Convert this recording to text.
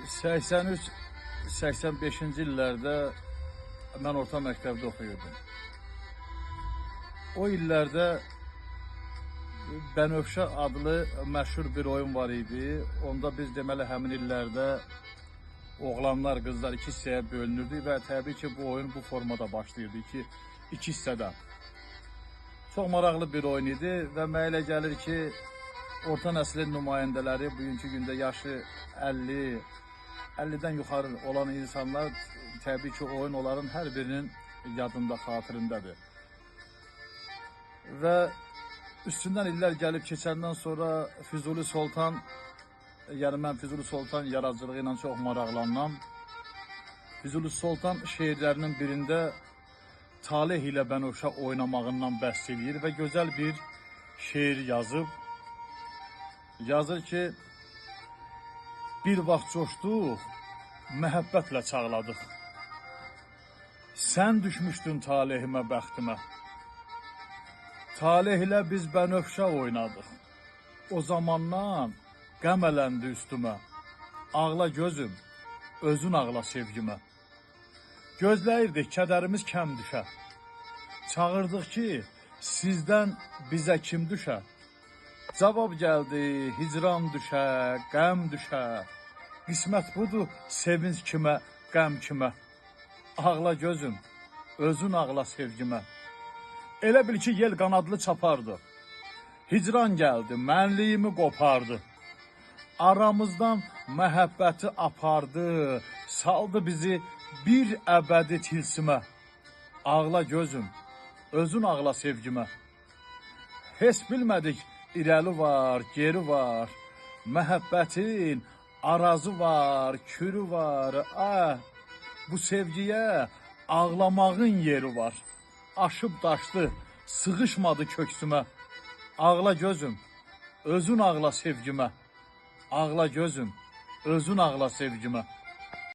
83-85-ci illərdə mən orta məktəbdə oxuyurdum. O illərdə Bənövşə adlı məşhur bir oyun var idi. Onda biz deməli həmin illərdə oğlanlar, qızlar iki hissəyə bölünürdü və təbii ki, bu oyun bu formada başlayırdı, iki hissədə. Çox maraqlı bir oyun idi və mənə elə gəlir ki, orta nəslin nümayəndələri bugünkü gündə yaşı 50-dən yuxarı olan insanlar təbii ki, oyun onların hər birinin yadında, xatirindədir. Və üstündən illər gəlib keçəndən sonra Füzuli Sultan, yəni mən Füzuli Sultan yaradıcılığı ilə çox maraqlanmam. Füzuli Sultan şeirlərinin birində talih ilə Bənövşə oynamağından bəhs edir və gözəl bir şeir yazıb. Yazır ki, bir vaxt coşduq, məhəbbətlə çağladıq. Sən düşmüşdün talihimə, bəxtimə. Talih ilə biz Bənövşə oynadıq. O zamandan qəm ələndi üstümə. Ağla gözüm, özün ağla sevgimə. Gözləyirdik, kədərimiz kəm düşə. Çağırdıq ki, sizdən bizə kim düşə? Cavab gəldi, hicran düşə, qəm düşə. Qismət budur, sevinç kimə, qəm kimə. Ağla gözüm, özün ağla sevgimə. Elə bil ki, yel qanadlı çapardı. Hicran gəldi, mənliyimi qopardı. Aramızdan məhəbbəti apardı, saldı bizi bir əbədi tilsimə. Ağla gözüm, özün ağla sevgimə. Heç bilmədik, irəli var, geri var. Məhəbbətin arazı var, kürü var. Bu sevgiyə ağlamağın yeri var. Aşıb daşdı, sığışmadı köksümə. Ağla gözüm, özün ağla sevgimə. Ağla gözüm, özün ağla sevgimə.